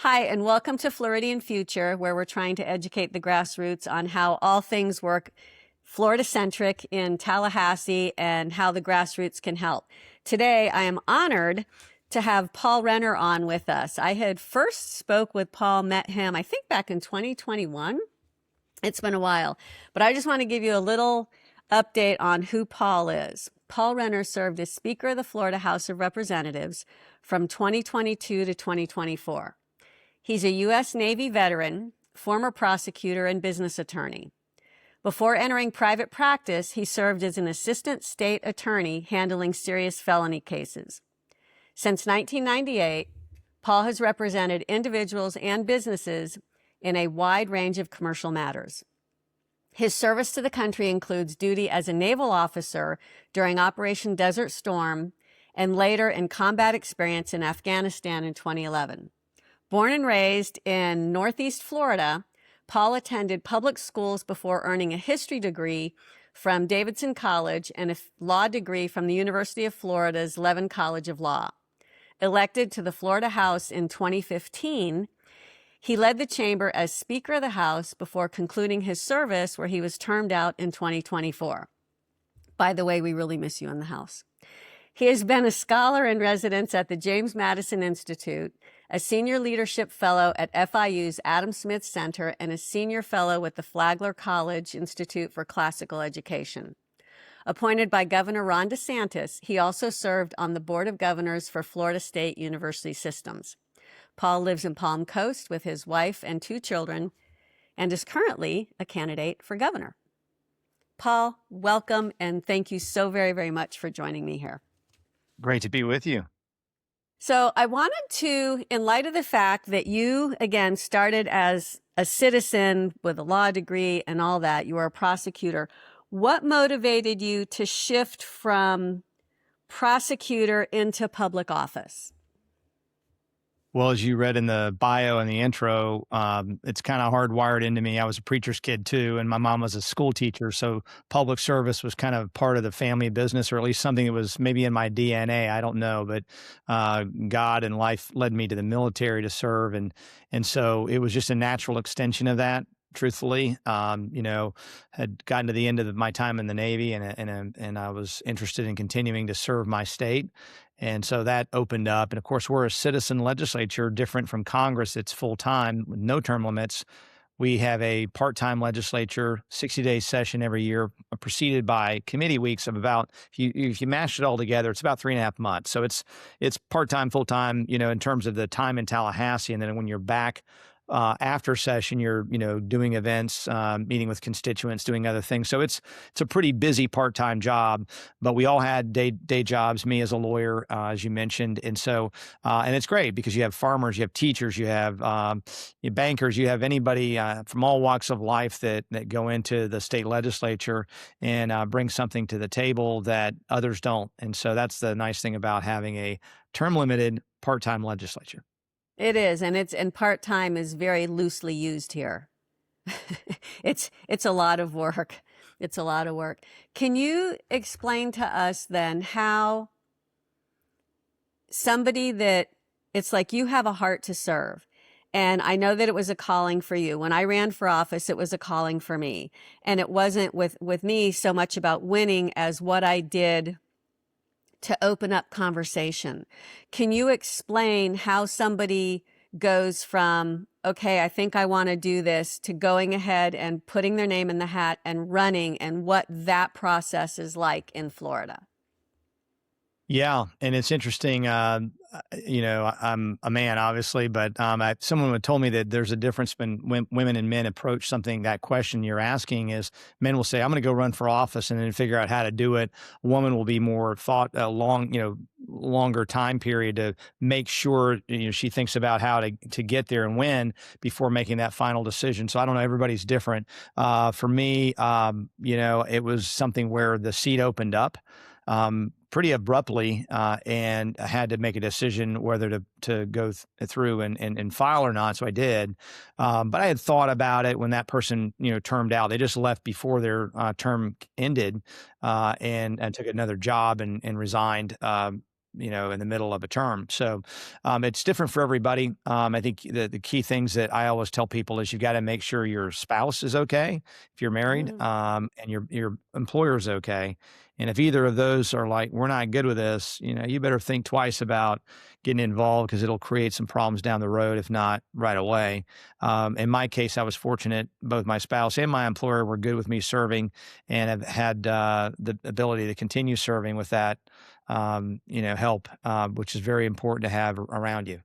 Hi, and welcome to Floridian Future, where we're trying to educate the grassroots on how all things work Florida-centric in Tallahassee and how the grassroots can help. Today, I am honored to have Paul Renner on with us. I had first spoke with Paul, met him, I think back in 2021. It's been a while, but I just want to give you a little update on who Paul is. Paul Renner served as Speaker of the Florida House of Representatives from 2022 to 2024. He's a U.S. Navy veteran, former prosecutor, and business attorney. Before entering private practice, he served as an assistant state attorney handling serious felony cases. Since 1998, Paul has represented individuals and businesses in a wide range of commercial matters. His service to the country includes duty as a naval officer during Operation Desert Storm and later in combat experience in Afghanistan in 2011. Born and raised in Northeast Florida, Paul attended public schools before earning a history degree from Davidson College and a law degree from the University of Florida's Levin College of Law. Elected to the Florida House in 2015, he led the chamber as Speaker of the House before concluding his service, where he was termed out in 2024. By the way, we really miss you in the House. He has been a scholar in residence at the James Madison Institute, a senior leadership fellow at FIU's Adam Smith Center, and a senior fellow with the Flagler College Institute for Classical Education. Appointed by Governor Ron DeSantis, he also served on the Board of Governors for Florida State University Systems. Paul lives in Palm Coast with his wife and 2 children and is currently a candidate for governor. Paul, welcome, and thank you so very, very much for joining me here. Great to be with you. So I wanted to, in light of the fact that you, again, started as a citizen with a law degree and all that, you were a prosecutor, what motivated you to shift from prosecutor into public office? Well, as you read in the bio and the intro, it's kind of hardwired into me. I was a preacher's kid too, and my mom was a school teacher. So public service was kind of part of the family business, or at least something that was maybe in my DNA. I don't know, but God and life led me to the military to serve. And so it was just a natural extension of that. Truthfully, had gotten to the end of my time in the Navy, and I was interested in continuing to serve my state. And so that opened up. And of course, we're a citizen legislature, different from Congress. It's full time with no term limits. We have a part-time legislature, 60-day session every year, preceded by committee weeks of about, if you mash it all together, it's about 3.5 months. So it's part-time, full-time, in terms of the time in Tallahassee. And then when you're back after session, you're, doing events, meeting with constituents, doing other things. So it's a pretty busy part-time job, but we all had day jobs, me as a lawyer, as you mentioned. And so, and it's great because you have farmers, you have teachers, you have bankers, you have anybody from all walks of life that go into the state legislature and bring something to the table that others don't. And so that's the nice thing about having a term-limited part-time legislature. It is, and part-time is very loosely used here. It's a lot of work. It's a lot of work. Can you explain to us then how somebody that it's like you have a heart to serve? And I know that it was a calling for you. When I ran for office, it was a calling for me. And it wasn't with me so much about winning as what I did to open up conversation. Can you explain how somebody goes from, okay, I think I want to do this, to going ahead and putting their name in the hat and running, and what that process is like in Florida? Yeah. And it's interesting. I'm a man, obviously, but someone had told me that there's a difference when women and men approach something. That question you're asking is, men will say, I'm going to go run for office and then figure out how to do it. A woman will be more longer time period to make sure, she thinks about how to get there and win before making that final decision. So I don't know, everybody's different. For me, it was something where the seat opened up pretty abruptly, and I had to make a decision whether to go through and file or not. So I did. But I had thought about it when that person, termed out. They just left before their term ended, and took another job and resigned. in the middle of a term. So it's different for everybody. I think the key things that I always tell people is you got to make sure your spouse is okay if you're married, and your employer is okay. And if either of those are like, we're not good with this, you better think twice about getting involved, because it'll create some problems down the road, if not right away. In my case, I was fortunate. Both my spouse and my employer were good with me serving, and have had the ability to continue serving with that, help, which is very important to have around you.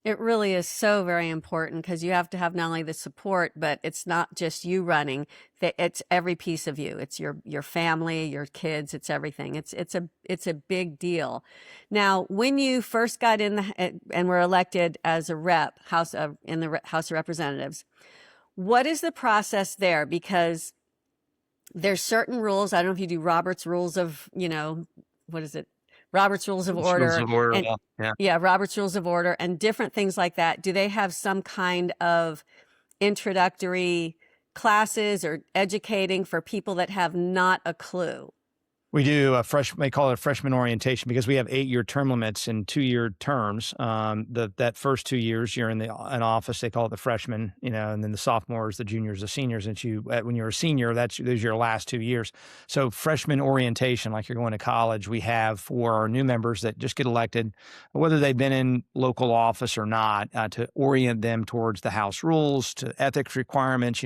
It really is so very important, because you have to have not only the support, but it's not just you running. It's every piece of you. It's your family, your kids. It's everything. It's a big deal. Now, when you first got in and were elected as a rep, in the House of Representatives, what is the process there? Because there's certain rules. I don't know if you do Robert's Rules of, what is it? Robert's Rules of Order. And, yeah, Robert's Rules of Order and different things like that. Do they have some kind of introductory classes or educating for people that have not a clue? We do they call it a freshman orientation, because we have 8-year term limits and 2-year terms. That first 2 years you're in office, they call it the freshman, and then the sophomores, the juniors, the seniors. And when you're a senior, those are your last 2 years. So freshman orientation, like you're going to college, we have for our new members that just get elected, whether they've been in local office or not, to orient them towards the House rules, to ethics requirements,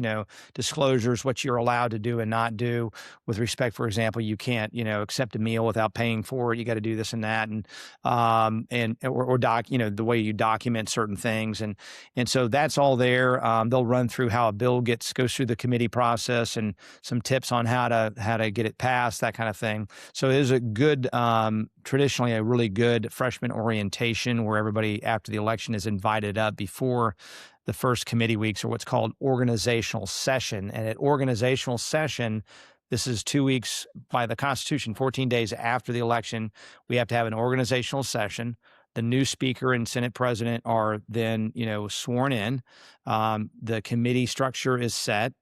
disclosures, what you're allowed to do and not do with respect. For example, you can't accept a meal without paying for it. You got to do this and that, and the way you document certain things, and so that's all there. They'll run through how a bill goes through the committee process, and some tips on how to get it passed, that kind of thing. So it is a good, traditionally a really good freshman orientation, where everybody after the election is invited up before the first committee weeks, or what's called organizational session. And at organizational session, this is 2 weeks by the Constitution, 14 days after the election, we have to have an organizational session. The new speaker and Senate president are then, sworn in. The committee structure is set.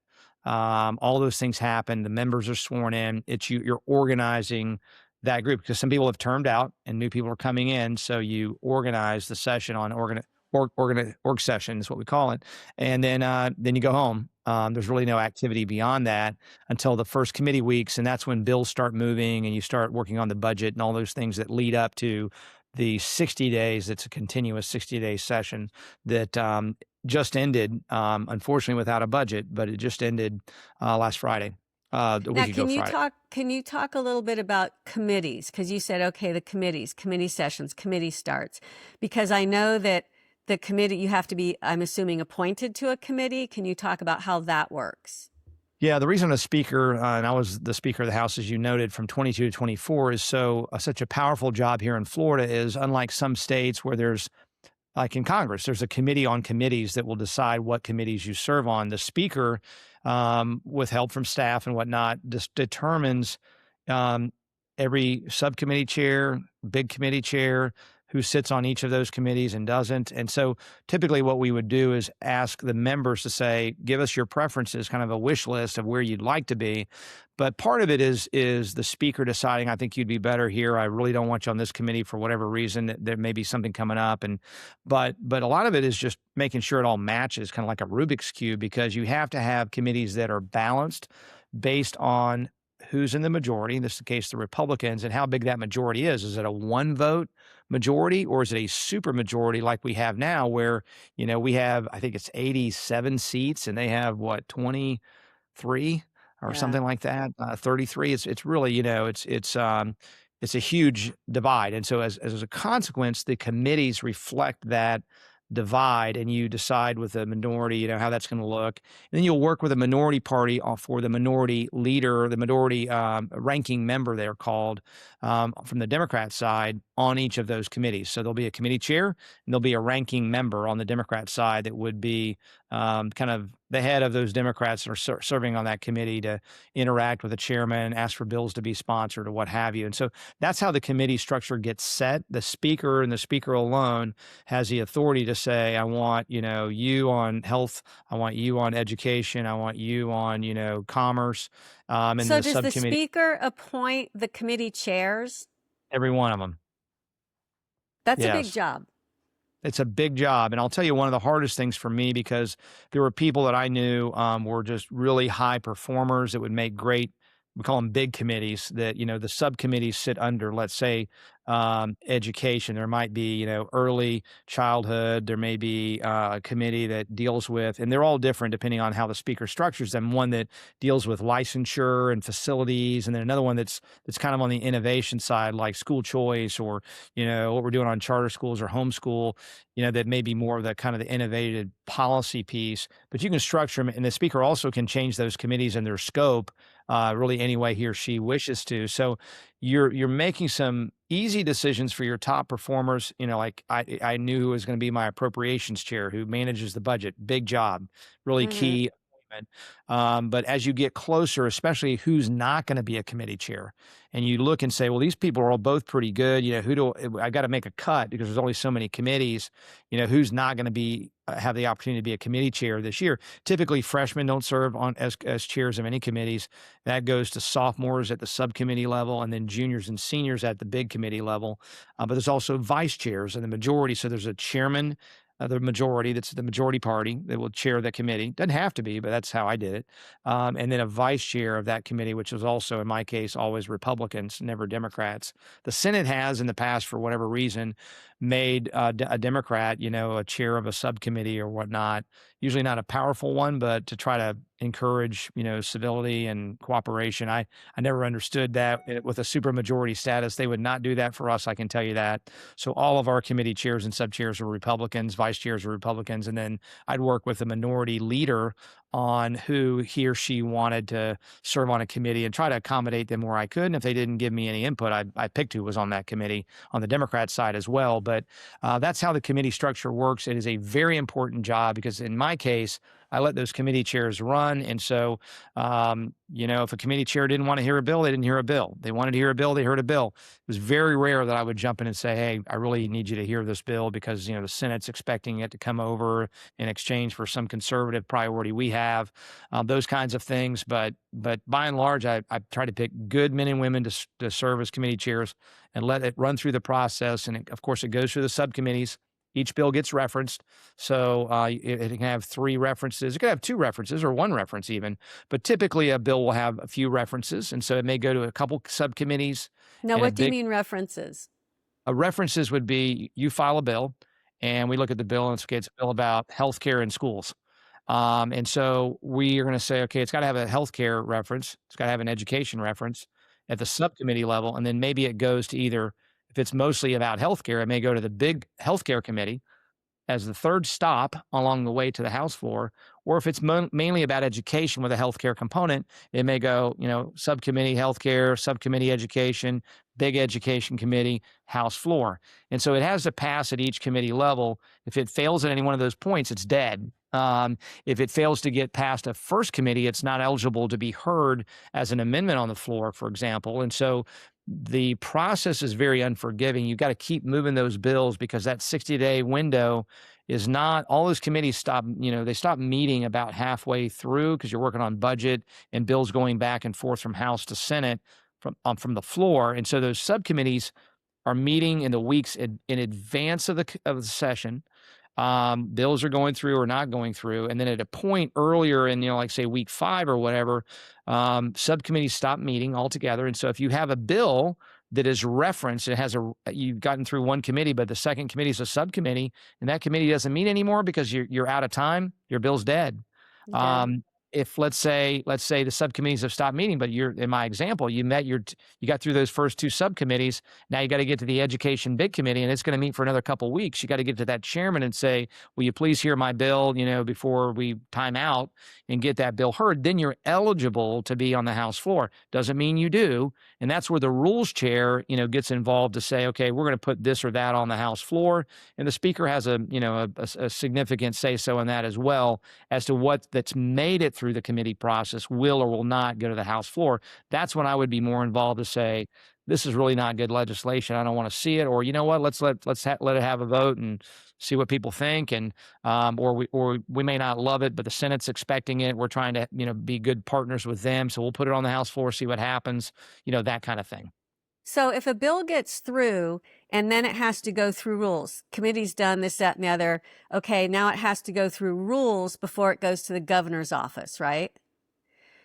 All those things happen. The members are sworn in. You're organizing that group, because some people have termed out and new people are coming in. So you organize the session on org session is what we call it. And then you go home. There's really no activity beyond that until the first committee weeks. And that's when bills start moving and you start working on the budget and all those things that lead up to the 60 days. It's a continuous 60-day session that just ended, unfortunately without a budget, but it just ended last Friday. Now, can you talk a little bit about committees? Because you said, okay, the committee sessions, committee starts. Because I know that the committee, you have to be, I'm assuming, appointed to a committee. Can you talk about how that works? Yeah, the reason a speaker, and I was the Speaker of the House, as you noted, from 22 to 24, is such a powerful job here in Florida. Is unlike some states where there's, like in Congress, there's a committee on committees that will decide what committees you serve on. The speaker, with help from staff and whatnot, just determines every subcommittee chair, big committee chair, who sits on each of those committees and doesn't. And so typically what we would do is ask the members to say, give us your preferences, kind of a wish list of where you'd like to be. But part of it is the speaker deciding, I think you'd be better here. I really don't want you on this committee for whatever reason. There may be something coming up. But a lot of it is just making sure it all matches, kind of like a Rubik's Cube, because you have to have committees that are balanced based on who's in the majority. In this case, the Republicans, and how big that majority is. Is it a 1-vote majority, or is it a super majority like we have now, where, we have, I think it's 87 seats and they have 23 or something like that, 33. It's really, it's a huge divide. And so as a consequence, the committees reflect that divide, and you decide with a minority, how that's going to look. And then you'll work with a minority party for the minority leader, the minority ranking member, they're called, from the Democrat side on each of those committees. So there'll be a committee chair and there'll be a ranking member on the Democrat side that would be kind of the head of those Democrats that are serving on that committee, to interact with the chairman, ask for bills to be sponsored or what have you. And so that's how the committee structure gets set. The speaker, and the speaker alone, has the authority to say, I want, you on health, I want you on education, I want you on, commerce. And so does the speaker appoint the committee chairs? Every one of them. That's a big Yes. job. It's a big job. And I'll tell you one of the hardest things for me, because there were people that I knew were just really high performers that would make great, we call them big committees that, the subcommittees sit under, let's say, education. There might be, early childhood. There may be a committee that deals with, and they're all different depending on how the speaker structures them. One that deals with licensure and facilities, and then another one that's kind of on the innovation side, like school choice, or, what we're doing on charter schools or homeschool, that may be more of the kind of the innovative policy piece. But you can structure them, and the speaker also can change those committees and their scope really any way he or she wishes to. So you're making some easy decisions for your top performers. Like I knew who was going to be my appropriations chair, who manages the budget. Big job, really Mm-hmm. key appointment. But as you get closer, especially who's not going to be a committee chair, and you look and say, well, these people are all both pretty good. I got to make a cut because there's only so many committees. Who's not going to be have the opportunity to be a committee chair this year? Typically, freshmen don't serve on as chairs of any committees. That goes to sophomores at the subcommittee level, and then juniors and seniors at the big committee level. But there's also vice chairs in the majority. So there's a chairman of the majority, that's the majority party, that will chair the committee. Doesn't have to be, but that's how I did it. And then a vice chair of that committee, which was also, in my case, always Republicans, never Democrats. The Senate has in the past, for whatever reason, made a Democrat, a chair of a subcommittee or whatnot. Usually not a powerful one, but to try to encourage, civility and cooperation. I never understood that with a supermajority status. They would not do that for us, I can tell you that. So all of our committee chairs and sub chairs were Republicans, vice chairs were Republicans, and then I'd work with the minority leader on who he or she wanted to serve on a committee and try to accommodate them where I could. And if they didn't give me any input, I picked who was on that committee on the Democrat side as well. But that's how the committee structure works. It is a very important job because in my case, I let those committee chairs run. And so, if a committee chair didn't want to hear a bill, they didn't hear a bill. They wanted to hear a bill, they heard a bill. It was very rare that I would jump in and say, hey, I really need you to hear this bill because, the Senate's expecting it to come over in exchange for some conservative priority we have, those kinds of things. But by and large, I try to pick good men and women to serve as committee chairs and let it run through the process. And of course, it goes through the subcommittees. Each bill gets referenced. So it can have 3 references. It could have 2 references or 1 reference even. But typically a bill will have a few references. And so it may go to a couple subcommittees. Now, what do you mean references? References would be you file a bill and we look at the bill and it's a bill about healthcare in schools. And so we are going to say, okay, it's got to have a healthcare reference. It's got to have an education reference at the subcommittee level. And then maybe it goes to either, if it's mostly about healthcare, it may go to the big healthcare committee as the third stop along the way to the House floor. Or if it's mainly about education with a healthcare component, it may go, subcommittee healthcare, subcommittee education, big education committee, House floor. And so it has to pass at each committee level. If it fails at any one of those points, it's dead. If it fails to get past a first committee, it's not eligible to be heard as an amendment on the floor, for example. And so the process is very unforgiving. You've got to keep moving those bills because that 60-day window is not, all those committees stop, they stop meeting about halfway through because you're working on budget and bills going back and forth from House to Senate from the floor. And so those subcommittees are meeting in the weeks in advance of the session. Bills are going through or not going through. And then at a point earlier in, like say week 5 or whatever, subcommittees stop meeting altogether. And so if you have a bill that is referenced, you've gotten through one committee, but the second committee is a subcommittee and that committee doesn't meet anymore because you're out of time, your bill's dead. If let's say the subcommittees have stopped meeting, but in my example, you got through those first 2 subcommittees. Now you got to get to the education big committee and it's going to meet for another couple of weeks. You got to get to that chairman and say, will you please hear my bill, before we time out and get that bill heard? Then you're eligible to be on the House floor. Doesn't mean you do. And that's where the rules chair, gets involved to say, okay, we're going to put this or that on the House floor. And the speaker has a significant say so in that as well as to what that's made it through the committee process will or will not go to the House floor. That's when I would be more involved to say, this is really not good legislation. I don't want to see it. Or, you know what, let's let it have a vote and see what people think. And, or we may not love it, but the Senate's expecting it. We're trying to, be good partners with them. So we'll put it on the House floor, see what happens, that kind of thing. So if a bill gets through And then it has to go through rules. Committee's done this, that, and the other. Okay, now it has to go through rules before it goes to the governor's office, right?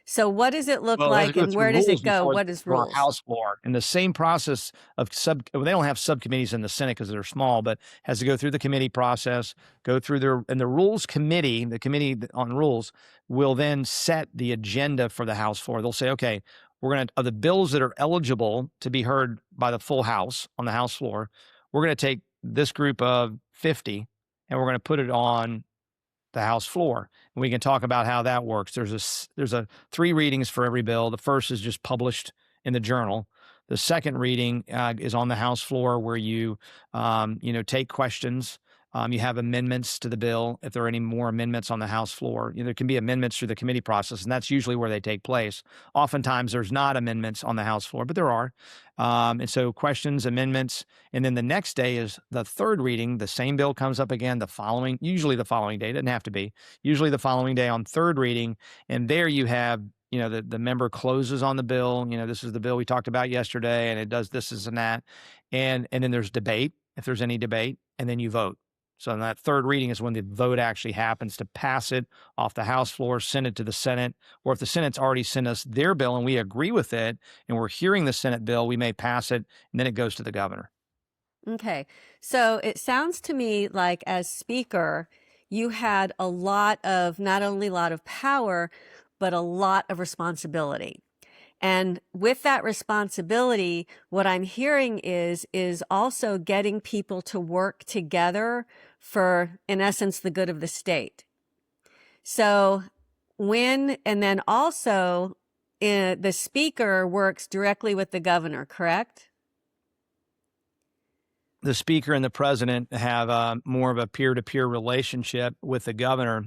So what does it look Well, it has to like go and through where does rules it go? before What is our rules? House floor. And the same process of they don't have subcommittees in the Senate because they're small, but has to go through the committee process, go through and the rules committee, the committee on rules, will then set the agenda for the House floor. They'll say, okay, we're going to, of the bills that are eligible to be heard by the full House on the House floor, we're going to take this group of 50 and we're going to put it on the House floor. And we can talk about how that works. There's a 3 readings for every bill. The first is just published in the journal. The second reading is on the House floor where you take questions. You have amendments to the bill. If there are any more amendments on the House floor, there can be amendments through the committee process, and that's usually where they take place. Oftentimes, there's not amendments on the House floor, but there are. And so questions, amendments, and then the next day is the third reading. The same bill comes up again usually the following day. It doesn't have to be. Usually the following day on third reading, and there you have the member closes on the bill. This is the bill we talked about yesterday, and it does this and that, and then there's debate if there's any debate, and then you vote. So in that third reading is when the vote actually happens to pass it off the House floor, send it to the Senate, or if the Senate's already sent us their bill and we agree with it and we're hearing the Senate bill, we may pass it and then it goes to the governor. Okay. So it sounds to me like as Speaker, you had a lot of, not only a lot of power, but a lot of responsibility. And with that responsibility, what I'm hearing is also getting people to work together for, in essence, the good of the state. So and then also the Speaker works directly with the governor, correct? The Speaker and the President have more of a peer-to-peer relationship with the governor,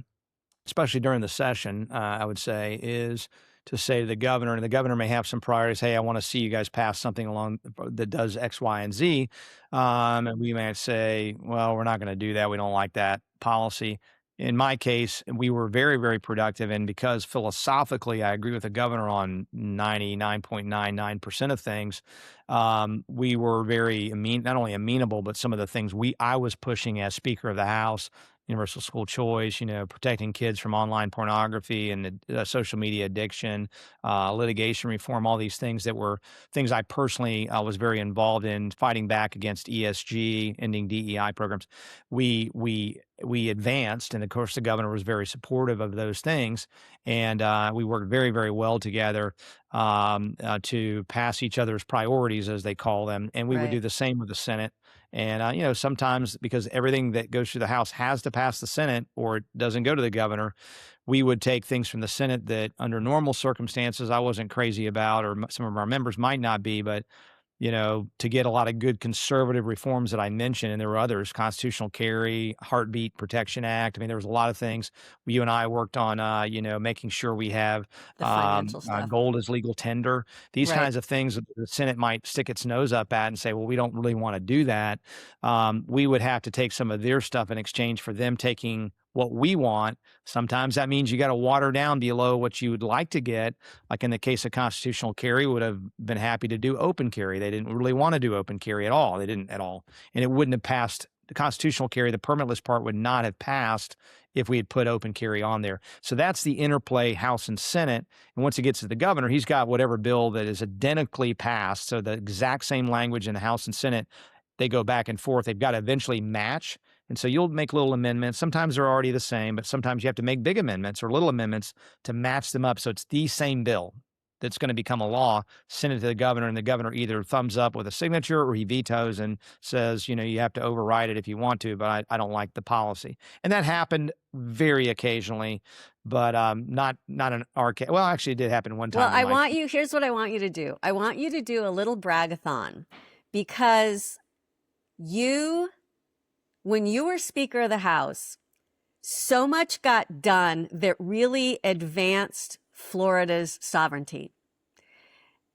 especially during the session, I would say, is to say to the governor, and the governor may have some priorities. Hey, I want to see you guys pass something along that does X, Y, and Z. And we might say, well, we're not going to do that. We don't like that policy. In my case, we were very, very productive. And because philosophically, I agree with the governor on 99.99% of things, we were very not only amenable, but some of the things I was pushing as Speaker of the House, universal school choice, protecting kids from online pornography and social media addiction, litigation reform, all these things that were things I personally was very involved in, fighting back against ESG, ending DEI programs. We advanced, and of course the governor was very supportive of those things, and we worked very, very well together to pass each other's priorities, as they call them, and we would do the same with the Senate. And, sometimes because everything that goes through the House has to pass the Senate or it doesn't go to the governor, we would take things from the Senate that under normal circumstances I wasn't crazy about, or some of our members might not be, but to get a lot of good conservative reforms that I mentioned, and there were others, constitutional carry, Heartbeat Protection Act. I mean, there was a lot of things you and I worked on, making sure we have The financial stuff. gold as legal tender, these kinds of things that the Senate might stick its nose up at and say, well, we don't really want to do that. We would have to take some of their stuff in exchange for them taking what we want. Sometimes that means you got to water down below what you would like to get. Like in the case of constitutional carry, would have been happy to do open carry. They didn't really want to do open carry at all. They didn't at all. And it wouldn't have passed. The constitutional carry, the permitless part, would not have passed if we had put open carry on there. So that's the interplay House and Senate. And once it gets to the governor, he's got whatever bill that is identically passed. So the exact same language in the House and Senate, they go back and forth. They've got to eventually match. And so you'll make little amendments. Sometimes they're already the same, but sometimes you have to make big amendments or little amendments to match them up. So it's the same bill that's going to become a law, send it to the governor, and the governor either thumbs up with a signature or he vetoes and says, you have to override it if you want to, but I don't like the policy. And that happened very occasionally, but not in our case. Well, actually, it did happen one time. Well, here's what I want you to do. I want you to do a little bragathon, because when you were Speaker of the House, so much got done that really advanced Florida's sovereignty.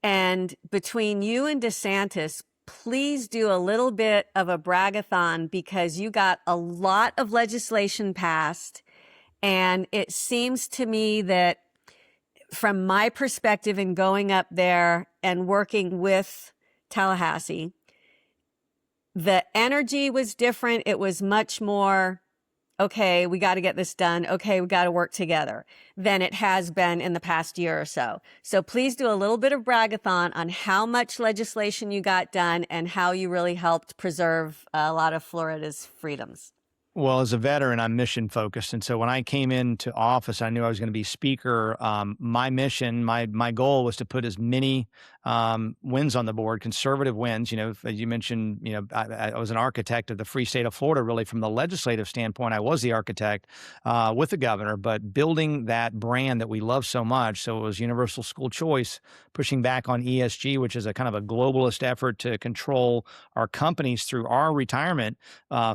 And between you and DeSantis, please do a little bit of a bragathon, because you got a lot of legislation passed. And it seems to me that from my perspective in going up there and working with Tallahassee, the energy was different. It was much more, okay, we got to get this done. Okay, we got to work together than it has been in the past year or so. So please do a little bit of bragathon on how much legislation you got done and how you really helped preserve a lot of Florida's freedoms. Well, as a veteran, I'm mission focused, and so when I came into office, I knew I was going to be speaker. My mission, my goal was to put as many wins on the board, conservative wins. You know, as you mentioned, you know, I was an architect of the free state of Florida. Really, from the legislative standpoint, I was the architect with the governor, but building that brand that we love so much. So it was universal school choice, pushing back on ESG, which is a kind of a globalist effort to control our companies through our retirement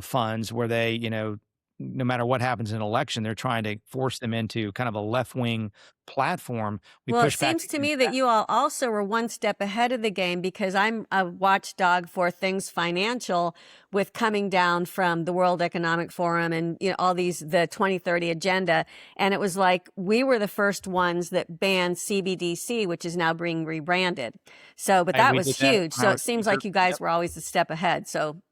funds, where they, you know, no matter what happens in an election, they're trying to force them into kind of a left wing platform. We Well, it push back seems to against me that. that you all also were one step ahead of the game, because I'm a watchdog for things financial with coming down from the World Economic Forum and, you know, all these, the 2030 agenda. And it was like we were the first ones that banned CBDC, which is now being rebranded. So, but that We did was that huge. when I So was it seems speaker. like you guys were always a step ahead. So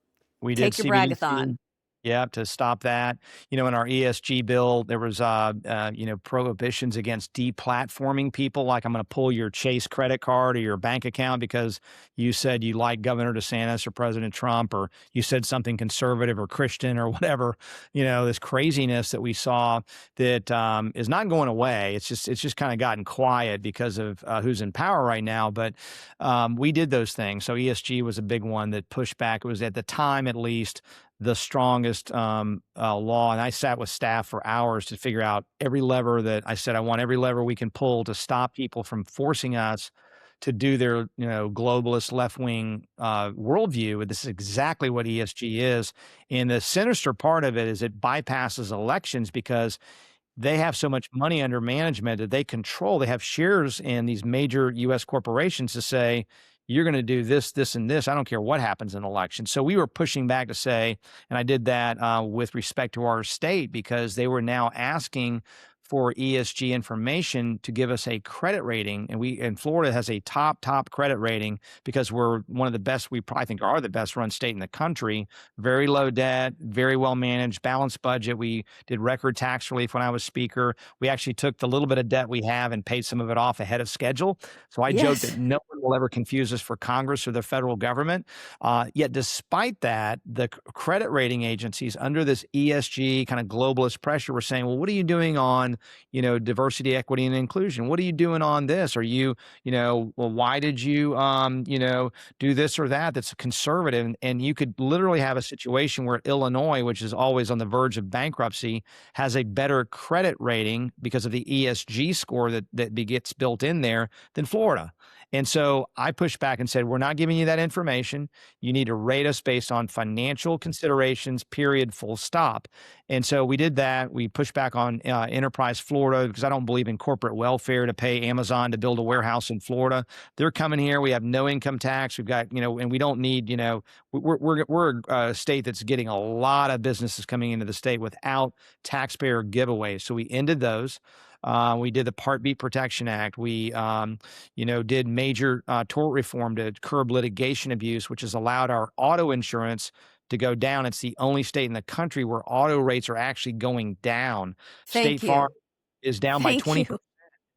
We did take your bragathon. CBDC. Yeah, to stop that. You know, in our ESG bill, there was, you know, prohibitions against deplatforming people. Like, I'm going to pull your Chase credit card or your bank account because you said you like Governor DeSantis or President Trump, or you said something conservative or Christian or whatever. You know, this craziness that we saw that is not going away. It's just kind of gotten quiet because of who's in power right now. But we did those things. So ESG was a big one that pushed back. It was, at the time, at least, the strongest law. And I sat with staff for hours to figure out every lever that I said, I want every lever we can pull to stop people from forcing us to do their, you know, globalist left-wing worldview. This is exactly what ESG is. And the sinister part of it is it bypasses elections because they have so much money under management that they control. They have shares in these major U.S. corporations to say, you're going to do this, this, and this. I don't care what happens in an election. So we were pushing back to say, and I did that with respect to our state, because they were now asking for ESG information to give us a credit rating. And Florida has a top credit rating because we're one of the best, we probably think are the best run state in the country. Very low debt, very well managed, balanced budget. We did record tax relief when I was speaker. We actually took the little bit of debt we have and paid some of it off ahead of schedule. So I joke Yes. that no one will ever confuse us for Congress or the federal government. Yet despite that, the credit rating agencies under this ESG kind of globalist pressure were saying, well, what are you doing on, you know, diversity, equity, and inclusion? What are you doing on this? Are you, you know, well, why did you, you know, do this or that that's conservative? And you could literally have a situation where Illinois, which is always on the verge of bankruptcy, has a better credit rating because of the ESG score that gets built in there than Florida. And so I pushed back and said, we're not giving you that information. You need to rate us based on financial considerations, period, full stop. And so we did that. We pushed back on Enterprise Florida because I don't believe in corporate welfare to pay Amazon to build a warehouse in Florida. They're coming here. We have no income tax. We've got, you know, and we don't need, you know, we're a state that's getting a lot of businesses coming into the state without taxpayer giveaways. So we ended those. We did the Part B Protection Act. We, you know, did major tort reform to curb litigation abuse, which has allowed our auto insurance to go down. It's the only state in the country where auto rates are actually going down. Thank State Farm you. is down by Thank 20%. you.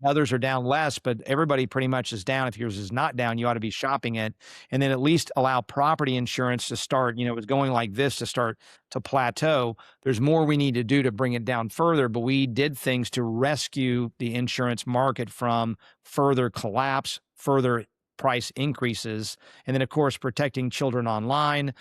Others are down less, but everybody pretty much is down. If yours is not down, you ought to be shopping it. And then at least allow property insurance to start, you know, it's going like this to start to plateau. There's more we need to do to bring it down further, but we did things to rescue the insurance market from further collapse, further price increases. And then, of course, protecting children online,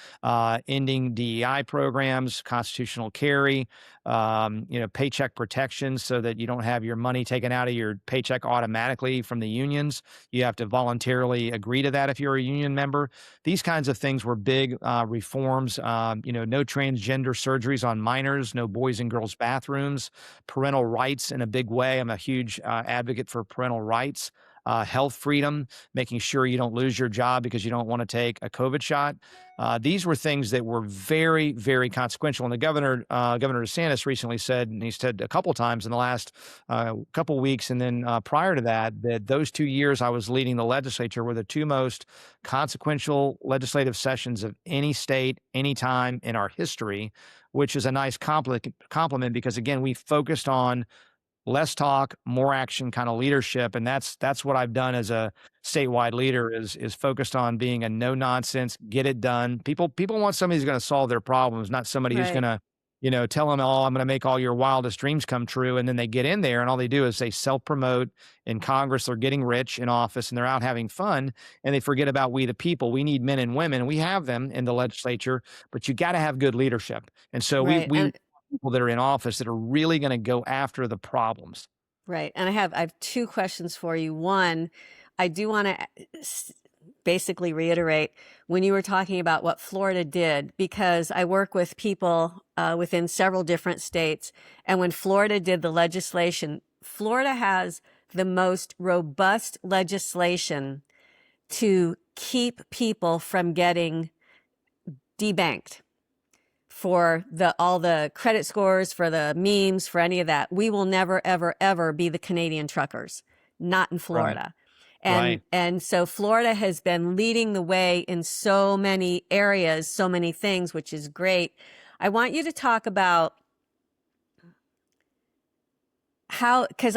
ending DEI programs, constitutional carry, you know, paycheck protections so that you don't have your money taken out of your paycheck automatically from the unions. You have to voluntarily agree to that if you're a union member. These kinds of things were big reforms. You know, no transgender surgeries on minors, no boys and girls bathrooms, parental rights in a big way. I'm a huge advocate for parental rights. health freedom, making sure you don't lose your job because you don't want to take a COVID shot. These were things that were very, very consequential. And the Governor DeSantis recently said, and he said a couple times in the last couple weeks, and then prior to that, that those 2 years I was leading the legislature were the two most consequential legislative sessions of any state, any time in our history, which is a nice compliment because, again, we focused on less talk, more action kind of leadership. And that's what I've done as a statewide leader is focused on being a no nonsense, get it done. People want somebody who's going to solve their problems, not somebody who's going Right. to, tell them, oh, I'm going to make all your wildest dreams come true. And then they get in there and all they do is they self promote in Congress. They're getting rich in office and they're out having fun. And they forget about we, the people. We need men and women. We have them in the legislature, but you got to have good leadership. And so Right. we And people that are in office that are really going to go after the problems. right. And I have two questions for you. One, I do want to basically reiterate when you were talking about what Florida did, because I work with people within several different states. And when Florida did the legislation, Florida has the most robust legislation to keep people from getting debanked for all the credit scores, for the memes, for any of that. We will never, ever, ever be the Canadian truckers, not in Florida. Right. And so Florida has been leading the way in so many areas, so many things, which is great. I want you to talk about how, because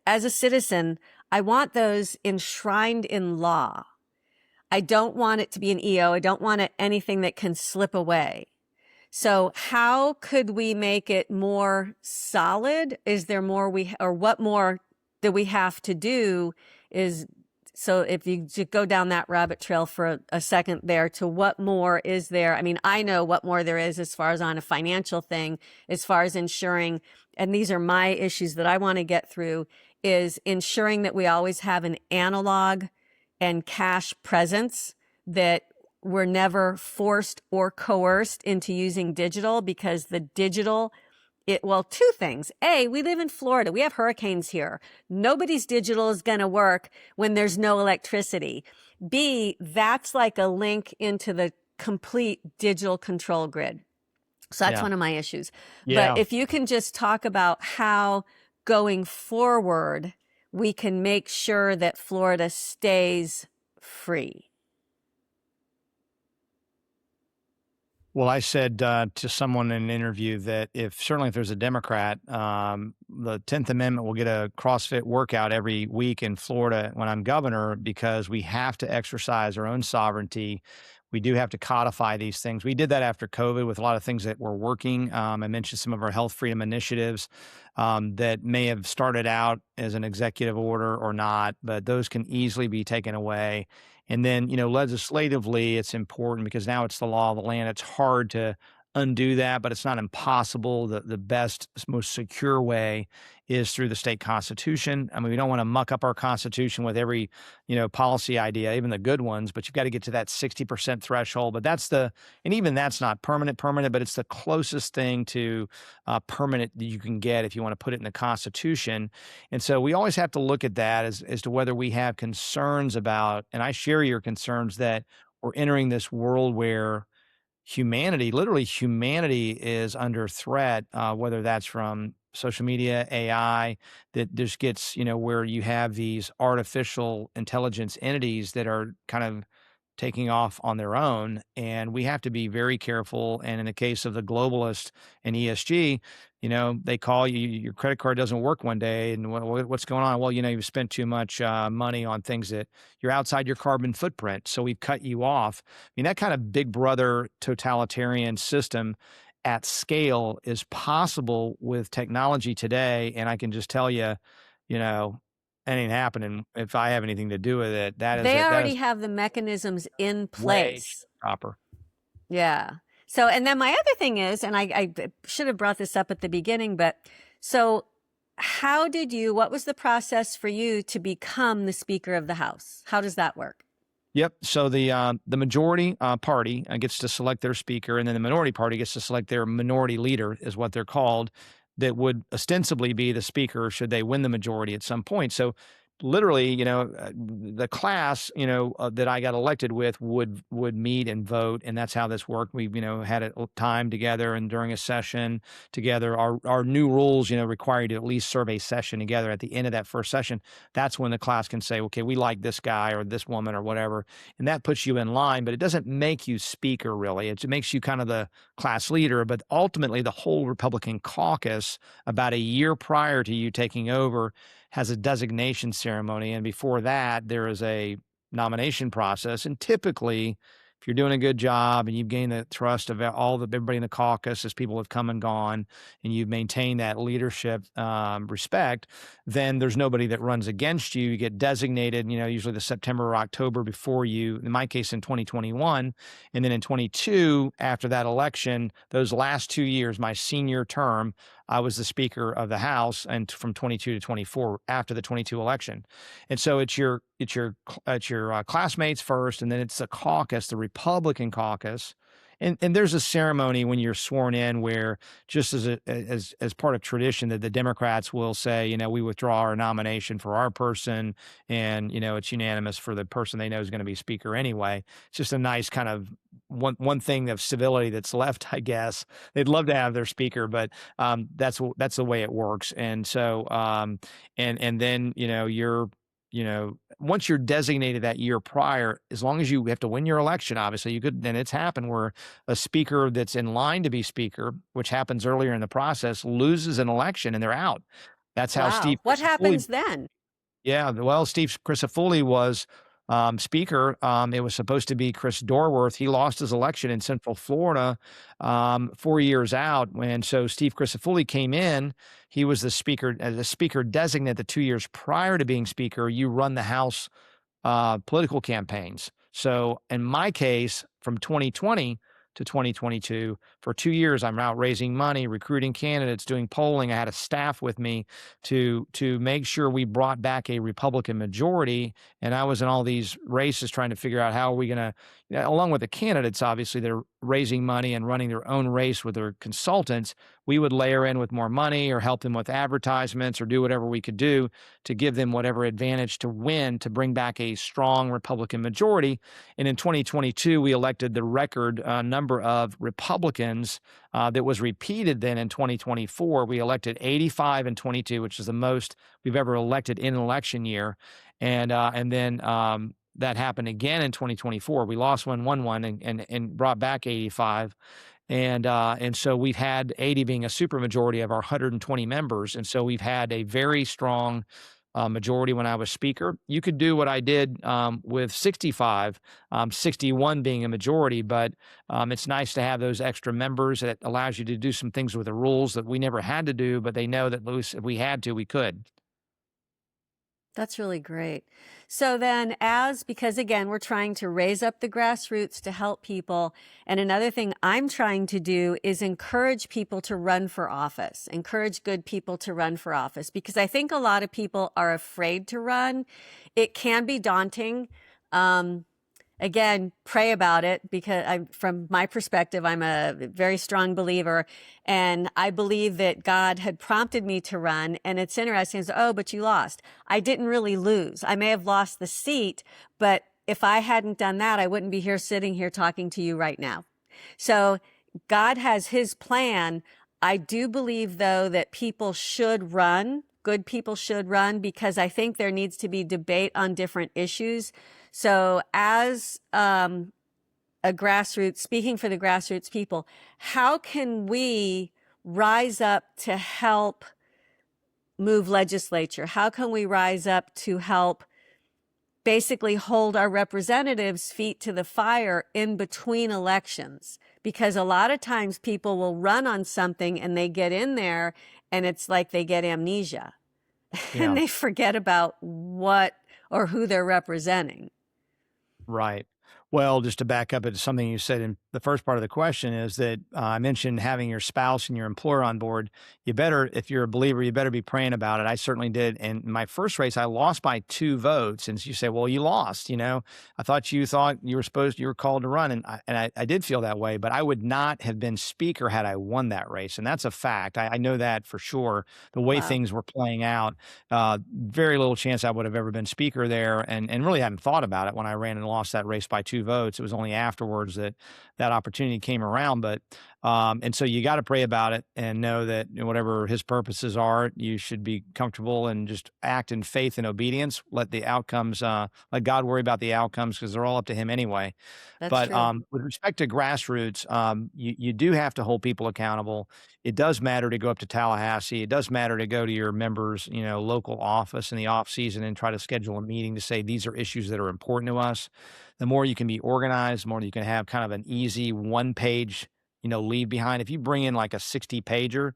as a citizen, I want those enshrined in law. I don't want it to be an EO. I don't want anything that can slip away. So how could we make it more solid? Is there more or what more do we have to do? So if you go down that rabbit trail for a second there, to what more is there? I mean, I know what more there is as far as on a financial thing, as far as ensuring, and these are my issues that I want to get through, is ensuring that we always have an analog and cash presence, that we're never forced or coerced into using digital, because the digital, two things. A, we live in Florida. We have hurricanes here. Nobody's digital is going to work when there's no electricity. B, that's like a link into the complete digital control grid. So that's one of my issues. Yeah. But if you can just talk about how going forward, we can make sure that Florida stays free. Well, I said to someone in an interview that certainly if there's a Democrat, the 10th Amendment will get a CrossFit workout every week in Florida when I'm governor, because we have to exercise our own sovereignty. We do have to codify these things. We did that after COVID with a lot of things that were working. I mentioned some of our health freedom initiatives that may have started out as an executive order or not, but those can easily be taken away. And then, legislatively, it's important because now it's the law of the land. It's hard to undo that, but it's not impossible. The best, most secure way is through the state constitution. I mean, we don't want to muck up our constitution with every, policy idea, even the good ones, but you've got to get to that 60% threshold. But and even that's not permanent, but it's the closest thing to permanent that you can get if you want to put it in the Constitution. And so we always have to look at that as to whether we have concerns about, and I share your concerns that we're entering this world where literally humanity is under threat, whether that's from social media, AI, that just gets, where you have these artificial intelligence entities that are kind of taking off on their own. And we have to be very careful. And in the case of the globalist and ESG, they call you, your credit card doesn't work one day. And what's going on? Well, you've spent too much money on things that you're outside your carbon footprint. So we've cut you off. I mean, that kind of big brother totalitarian system at scale is possible with technology today. And I can just tell you, that ain't happening if I have anything to do with it. They already have the mechanisms in place. Proper. Yeah. So, and then my other thing is, and I should have brought this up at the beginning, but so what was the process for you to become the Speaker of the House? How does that work? Yep. So the majority party gets to select their speaker, and then the minority party gets to select their minority leader, is what they're called, that would ostensibly be the speaker should they win the majority at some point. So literally, the class, that I got elected with would meet and vote, and that's how this worked. We, had a time together, and during a session together, our new rules, require you to at least serve a session together. At the end of that first session, that's when the class can say, okay, we like this guy or this woman or whatever, and that puts you in line. But it doesn't make you speaker really. It makes you kind of the class leader. But ultimately, the whole Republican caucus, about a year prior to you taking over, has a designation ceremony. And before that, there is a nomination process. And typically, if you're doing a good job and you've gained the trust of everybody in the caucus as people have come and gone, and you've maintained that leadership respect, then there's nobody that runs against you. You get designated, usually the September or October before you, in my case in 2021. And then in 22, after that election, those last 2 years, my senior term, I was the Speaker of the House, and from 22 to 24 after the 22 election. And so it's your classmates first, and then it's the caucus, the Republican caucus. And there's a ceremony when you're sworn in where, just as part of tradition, that the Democrats will say, we withdraw our nomination for our person, and it's unanimous for the person they know is going to be Speaker anyway. It's just a nice kind of one thing of civility that's left, I guess. They'd love to have their Speaker, but that's the way it works. And so and then once you're designated that year prior, as long as you have to win your election, obviously then it's happened where a speaker that's in line to be Speaker, which happens earlier in the process, loses an election and they're out. That's how Wow. Steve What Crisafulli. happens then? Yeah, well, Steve Crisafulli was Speaker. It was supposed to be Chris Dorworth. He lost his election in Central Florida 4 years out. And so Steve Crisafulli came in. He was the Speaker, designate the 2 years prior to being Speaker. You run the House political campaigns. So in my case, from 2020 to 2022, for 2 years, I'm out raising money, recruiting candidates, doing polling. I had a staff with me to make sure we brought back a Republican majority. And I was in all these races trying to figure out how are we going to, along with the candidates, obviously, they're raising money and running their own race with their consultants. We would layer in with more money or help them with advertisements or do whatever we could do to give them whatever advantage to win, to bring back a strong Republican majority. And in 2022, we elected the record number of Republicans that was repeated then in 2024. We elected 85 in 22, which is the most we've ever elected in an election year. And then that happened again in 2024. We lost one, won one, and brought back 85. And so we've had 80 being a supermajority of our 120 members. And so we've had a very strong majority when I was Speaker. You could do what I did with 65, 61 being a majority, but it's nice to have those extra members. That allows you to do some things with the rules that we never had to do, but they know that if we had to, we could. That's really great. So then because again, we're trying to raise up the grassroots to help people. And another thing I'm trying to do is encourage people to run for office, encourage good people to run for office, because I think a lot of people are afraid to run. It can be daunting. Again, pray about it, because from my perspective, I'm a very strong believer, and I believe that God had prompted me to run. And it's interesting, but you lost. I didn't really lose. I may have lost the seat, but if I hadn't done that, I wouldn't be sitting here talking to you right now. So God has his plan. I do believe, though, that people should run. Good people should run, because I think there needs to be debate on different issues. So as speaking for the grassroots people, how can we rise up to help move legislature? How can we rise up to help basically hold our representatives' feet to the fire in between elections? Because a lot of times people will run on something and they get in there and it's like they get amnesia and they forget about what or who they're representing. Right. Well, just to back up, it's something you said in the first part of the question is that I mentioned having your spouse and your employer on board. You better, if you're a believer, you better be praying about it. I certainly did. And my first race, I lost by 2 votes. And so you say, well, you lost, I thought you were called to run. And I did feel that way, but I would not have been speaker had I won that race. And that's a fact. I know that for sure. The way Wow. things were playing out, very little chance I would have ever been speaker there, and really hadn't thought about it when I ran and lost that race by 2 votes. It was only afterwards that that opportunity came around. But and so you got to pray about it and know that whatever his purposes are, you should be comfortable and just act in faith and obedience. Let the outcomes, let God worry about the outcomes because they're all up to him anyway. That's But true. with respect to grassroots, you do have to hold people accountable. It does matter to go up to Tallahassee. It does matter to go to your members, local office in the off season and try to schedule a meeting to say these are issues that are important to us. The more you can be organized, the more you can have kind of an easy 1 page, leave behind. If you bring in like a 60 pager,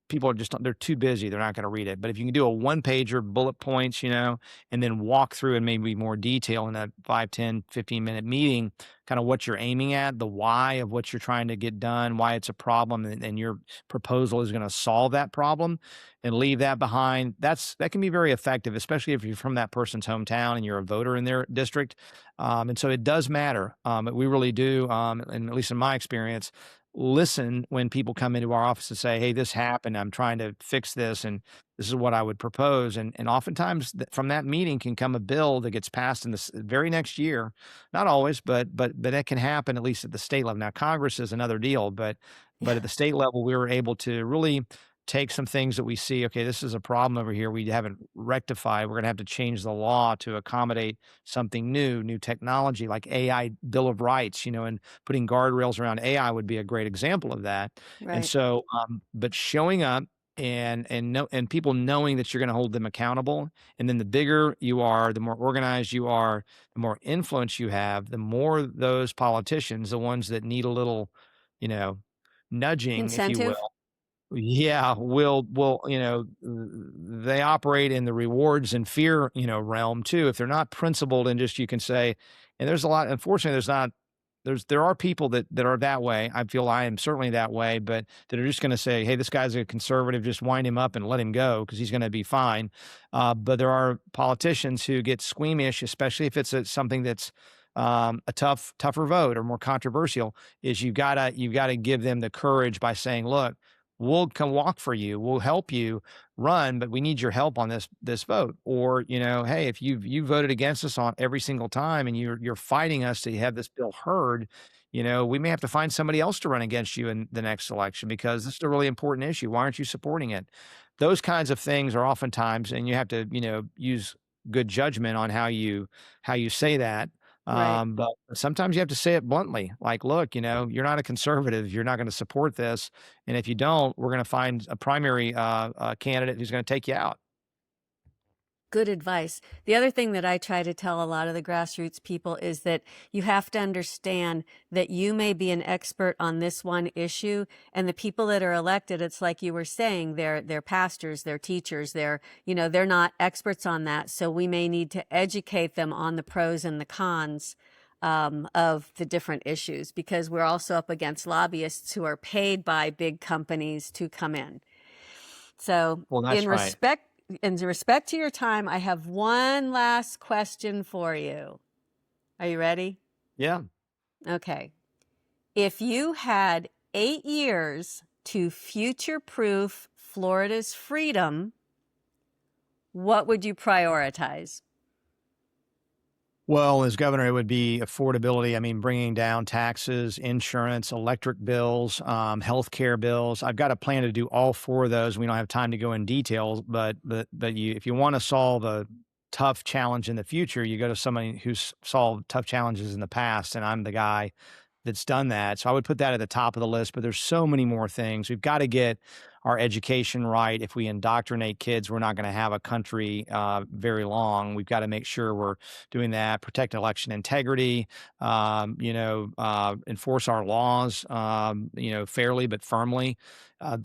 people are they're too busy. They're not going to read it. But if you can do a 1 pager, bullet points, and then walk through in maybe more detail in that 5, 10, 15-minute meeting, kind of what you're aiming at, the why of what you're trying to get done, why it's a problem, and your proposal is going to solve that problem, and leave that behind. That can be very effective, especially if you're from that person's hometown and you're a voter in their district. And so it does matter. We really do, and at least in my experience, listen when people come into our office and say, hey, this happened. I'm trying to fix this. And this is what I would propose. And oftentimes from that meeting can come a bill that gets passed in the very next year. Not always, but that can happen at least at the state level. Now, Congress is another deal, but at the state level, we were able to really take some things that we see, okay, this is a problem over here we haven't rectified. We're going to have to change the law to accommodate something new technology like AI Bill of Rights, and putting guardrails around AI would be a great example of that. And Right. so, but showing up and people knowing that you're going to hold them accountable, and then the bigger you are, the more organized you are, the more influence you have, the more those politicians, the ones that need a little, you know, nudging, if you Incentive. will, yeah, will, they operate in the rewards and fear, realm too. If they're not principled and just you can say, and there's a lot, unfortunately, there are people that are that way. I feel I am certainly that way, but that are just going to say, hey, this guy's a conservative, just wind him up and let him go because he's going to be fine. But there are politicians who get squeamish, especially if it's something that's a tougher vote or more controversial. Is you gotta give them the courage by saying, look, we'll come walk for you, we'll help you run, but we need your help on this vote. Or, hey, if you voted against us on every single time and you're fighting us to have this bill heard, we may have to find somebody else to run against you in the next election because this is a really important issue. Why aren't you supporting it? Those kinds of things are oftentimes, and you have to, use good judgment on how you say that. Right. But sometimes you have to say it bluntly, like, look, you're not a conservative, you're not going to support this. And if you don't, we're going to find a primary candidate who's going to take you out. Good advice. The other thing that I try to tell a lot of the grassroots people is that you have to understand that you may be an expert on this one issue, and the people that are elected, it's like you were saying, they're pastors, they're teachers, they're not experts on that. So we may need to educate them on the pros and the cons of the different issues, because we're also up against lobbyists who are paid by big companies to come in. So Well, that's right. in respect to your time, I have one last question for you. Are you ready? Yeah. Okay. If you had 8 years to future-proof Florida's freedom, what would you prioritize? Well, as governor, it would be affordability. I mean, bringing down taxes, insurance, electric bills, healthcare bills. I've got a plan to do all four of those. We don't have time to go in details, but if you want to solve a tough challenge in the future, you go to somebody who's solved tough challenges in the past, and I'm the guy that's done that. So I would put that at the top of the list, but there's so many more things. We've got to get our education right. If we indoctrinate kids, we're not going to have a country very long. We've got to make sure we're doing that, protect election integrity, enforce our laws, fairly but firmly.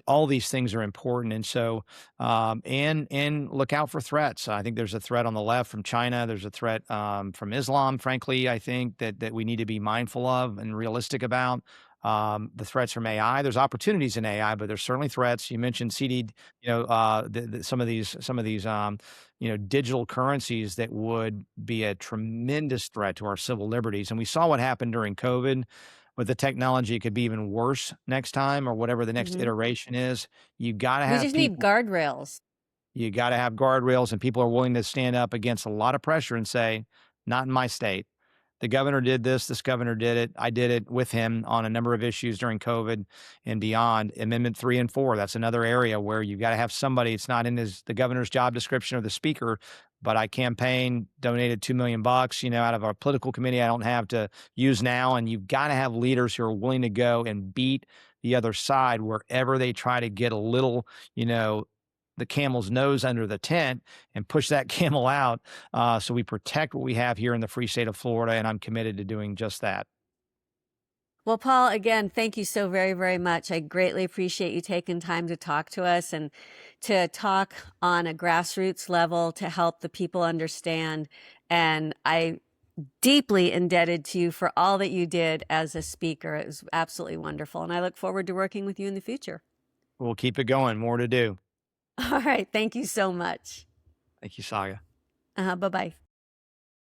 All these things are important. And so, and look out for threats. I think there's a threat on the left from China. There's a threat from Islam, frankly, I think that we need to be mindful of and realistic about. The threats from AI. There's opportunities in AI, but there's certainly threats. You mentioned CD, some of these digital currencies that would be a tremendous threat to our civil liberties. And we saw what happened during COVID with the technology. It could be even worse next time, or whatever the next iteration is. You got to We have just need people. guardrails. You got to have guardrails, and people are willing to stand up against a lot of pressure and say, not in my state. The governor did this. This governor did it. I did it with him on a number of issues during COVID and beyond. Amendment 3 and 4. That's another area where you've got to have somebody. It's not in the governor's job description or the speaker, but I campaigned, donated $2 million, out of our political committee I don't have to use now. And you've got to have leaders who are willing to go and beat the other side wherever they try to get a little, the camel's nose under the tent and push that camel out, so we protect what we have here in the free state of Florida, and I'm committed to doing just that. Well, Paul, again, thank you so very, very much. I greatly appreciate you taking time to talk to us and to talk on a grassroots level to help the people understand. And I deeply indebted to you for all that you did as a speaker. It was absolutely wonderful. And I look forward to working with you in the future. We'll keep it going. More to do. All right. Thank you so much. Thank you, Saga. Bye-bye.